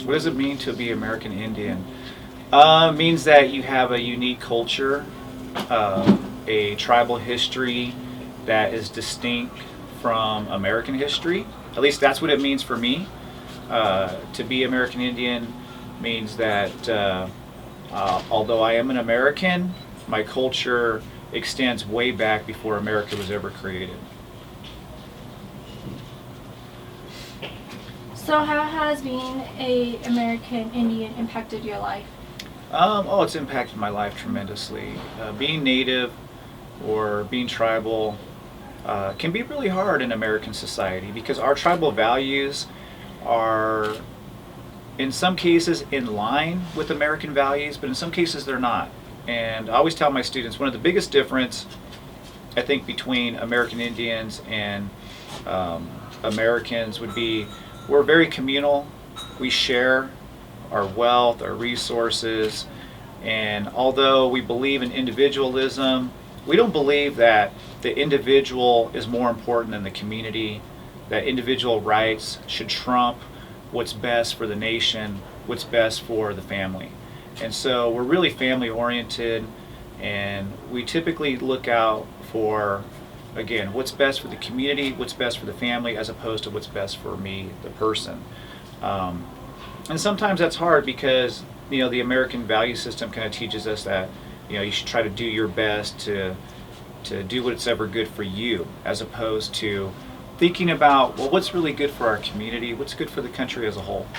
What does it mean to be American Indian? Means that you have a unique culture, a tribal history that is distinct from American history. At least that's what it means for me. To be American Indian means that although I am an American, my culture extends way back before America was ever created. So how has being a American Indian impacted your life? It's impacted my life tremendously. Being Native or being tribal can be really hard in American society because our tribal values are, in some cases, in line with American values, but in some cases they're not. And I always tell my students one of the biggest difference, I think, between American Indians and Americans would be we're very communal. We share our wealth, our resources, and although we believe in individualism, we don't believe that the individual is more important than the community, that individual rights should trump what's best for the nation, what's best for the family. And so we're really family oriented, and we typically look out for, again, what's best for the community, what's best for the family, as opposed to what's best for me, the person. And sometimes that's hard because the American value system kind of teaches us that you should try to do your best to do what's ever good for you, as opposed to thinking about, well, what's really good for our community, what's good for the country as a whole. To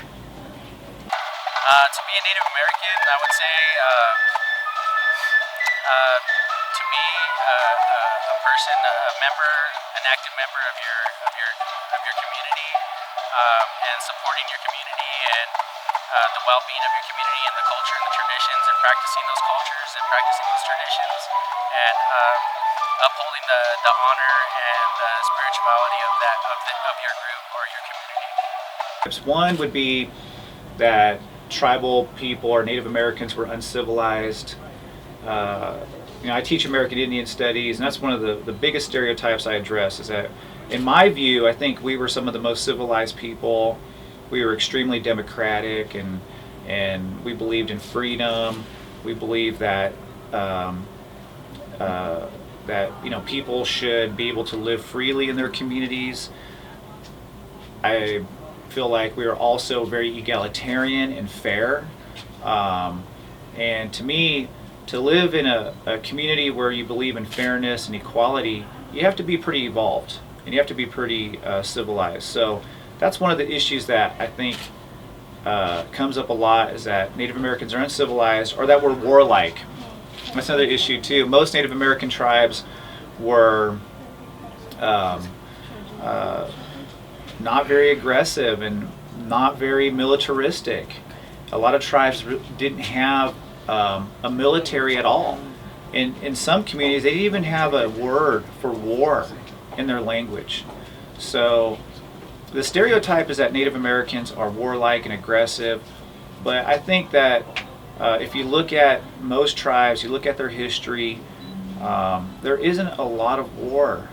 be a Native American, I would say, to be a person, a member, an active member of your community, and supporting your community and the well-being of your community and the culture and the traditions and practicing those cultures and practicing those traditions and upholding the honor and the spirituality of your group or your community. One would be that tribal people or Native Americans were uncivilized. I teach American Indian Studies, and that's one of the biggest stereotypes I address is that, in my view, I think we were some of the most civilized people. We were extremely democratic, and we believed in freedom. We believed that people should be able to live freely in their communities. I feel like we are also very egalitarian and fair. And to me, to live in a community where you believe in fairness and equality, you have to be pretty evolved and you have to be pretty civilized. So that's one of the issues that I think comes up a lot, is that Native Americans are uncivilized or that we're warlike. That's another issue too. Most Native American tribes were not very aggressive and not very militaristic. A lot of tribes didn't have a military at all. In some communities, they didn't even have a word for war in their language. So the stereotype is that Native Americans are warlike and aggressive, but I think that if you look at most tribes, you look at their history, there isn't a lot of war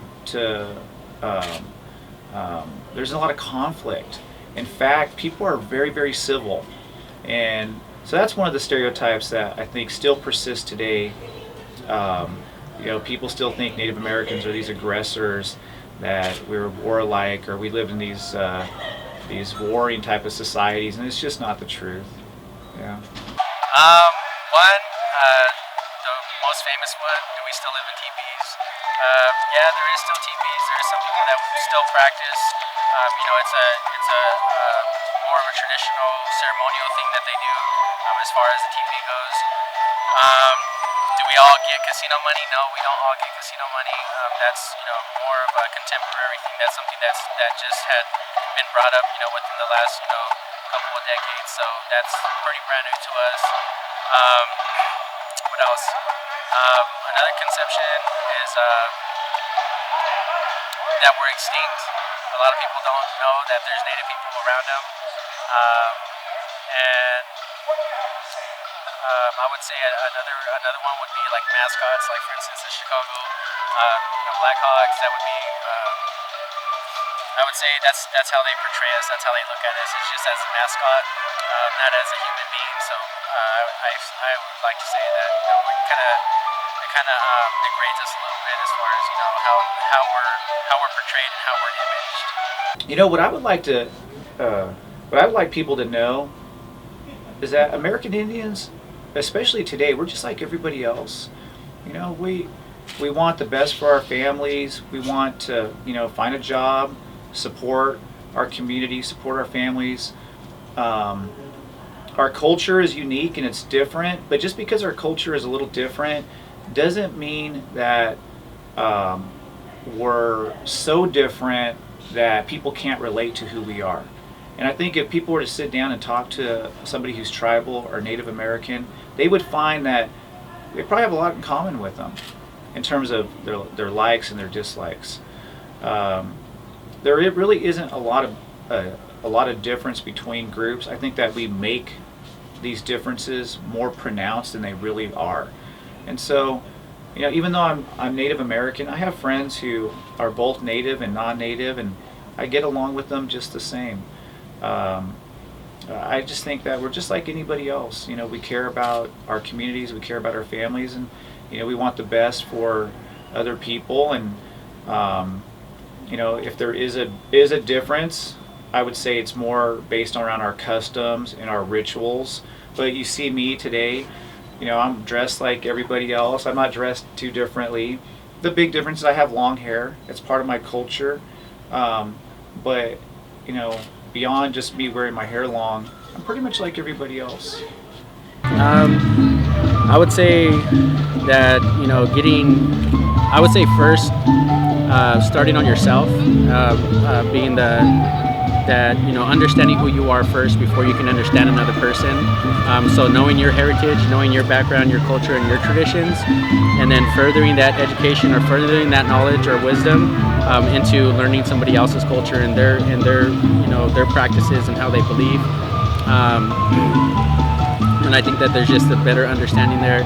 there's a lot of conflict. In fact, people are very, very civil. And so that's one of the stereotypes that I think still persists today. People still think Native Americans are these aggressors, that we're warlike, or we lived in these warring type of societies, and it's just not the truth. Yeah. The most famous one, do we still live in teepees? Yeah, there is still teepees. There is some people that still practice. It's a more of a traditional ceremonial thing that they do as far as the teepee goes. Do we all get casino money? No, we don't all get casino money. That's more of a contemporary thing. That's something that just had been brought up within the last couple of decades. So that's pretty brand new to us. What else? Another conception is that we're extinct. A lot of people don't know that there's Native people around them. And I would say another one would be like mascots, like for instance in Chicago, Blackhawks. That would be I would say that's how they portray us. That's how they look at us. It's just as a mascot, not as a human being. So I would like to say that we it kind of degrades us a little bit as far as how we're portrayed and how we're imaged. What I would like to, what I would like people to know is that American Indians, especially today, we're just like everybody else. We want the best for our families. We want to, find a job, support our community, support our families. Our culture is unique and it's different, but just because our culture is a little different doesn't mean that we're so different that people can't relate to who we are. And I think if people were to sit down and talk to somebody who's tribal or Native American, they would find that they probably have a lot in common with them in terms of their likes and their dislikes. There really isn't a lot of difference between groups. I think that we make these differences more pronounced than they really are. And so, even though I'm Native American, I have friends who are both Native and non-Native, and I get along with them just the same. I just think that we're just like anybody else. We care about our communities, we care about our families, and we want the best for other people. And if there is a difference, I would say it's more based around our customs and our rituals. But you see me today, I'm dressed like everybody else. I'm not dressed too differently. The big difference is I have long hair. It's part of my culture. But beyond just me wearing my hair long, I'm pretty much like everybody else. I would say that I would say first starting on yourself, being understanding who you are first before you can understand another person. So knowing your heritage, knowing your background, your culture, and your traditions, and then furthering that education or furthering that knowledge or wisdom into learning somebody else's culture and their practices and how they believe. And I think that there's just a better understanding there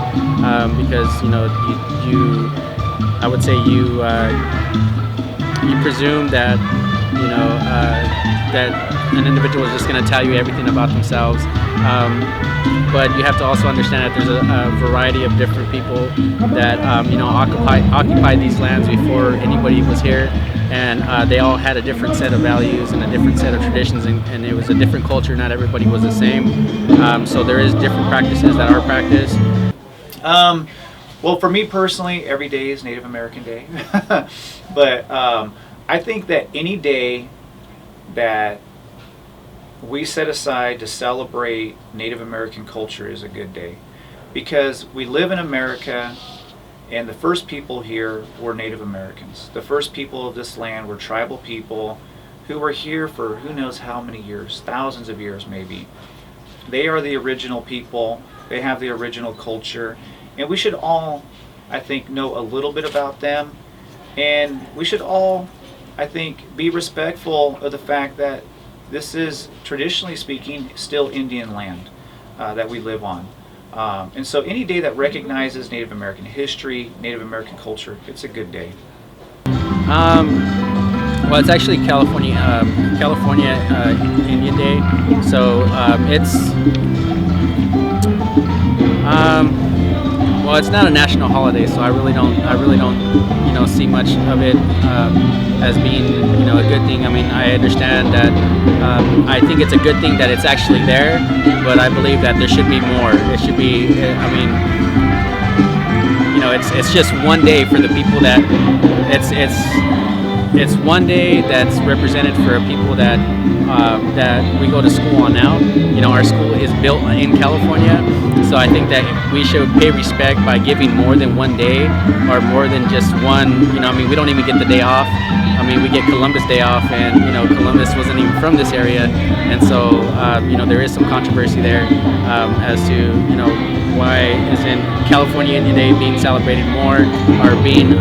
because I would say you presume that that an individual is just going to tell you everything about themselves, but you have to also understand that there's a variety of different people that occupy these lands before anybody was here, and they all had a different set of values and a different set of traditions, and it was a different culture. Not everybody was the same, so there is different practices that are practiced. Well, for me personally, every day is Native American Day. But I think that any day that we set aside to celebrate Native American culture is a good day. Because we live in America, and the first people here were Native Americans. The first people of this land were tribal people who were here for who knows how many years, thousands of years maybe. They are the original people. They have the original culture. And we should all, I think, know a little bit about them. And we should all, I think, be respectful of the fact that this is, traditionally speaking, still Indian land that we live on. And so any day that recognizes Native American history, Native American culture, it's a good day. Well, it's actually California Indian Day. So well, it's not a national holiday, so I really don't, see much of it as being, a good thing. I mean, I understand that. I think it's a good thing that it's actually there, but I believe that there should be more. It should be. It's just one day for the people that it's one day that's represented for people that we go to school on now. Our school is built in California, so I think that we should pay respect by giving more than one day or more than just one. We don't even get the day off. We get Columbus Day off, and Columbus wasn't even from this area, and so there is some controversy there as to why isn't California Indian Day being celebrated more or being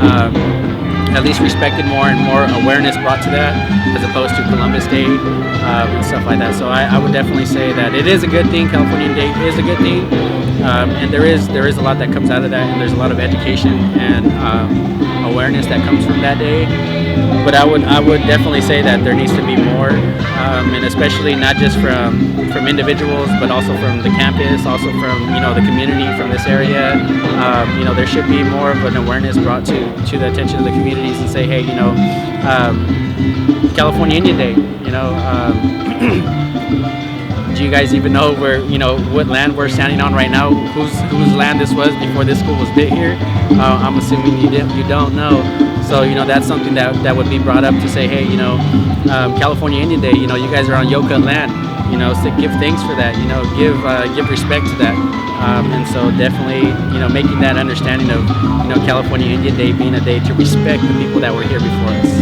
at least respected more and more awareness brought to that as opposed to Columbus Day and stuff like that. So I would definitely say that it is a good thing. California Day is a good thing, and there is a lot that comes out of that, and there's a lot of education and awareness that comes from that day. but I would definitely say that there needs to be more, and especially not just from individuals, but also from the campus, also from the community from this area. There should be more of an awareness brought to the attention of the communities and say, hey, California Indian Day, do you guys even know where, what land we're standing on right now? Whose land this was before this school was built here? I'm assuming you don't know. So that's something that would be brought up to say, hey, California Indian Day, you guys are on Yoka land. So give thanks for that. Give respect to that. And so definitely, making that understanding of California Indian Day being a day to respect the people that were here before us.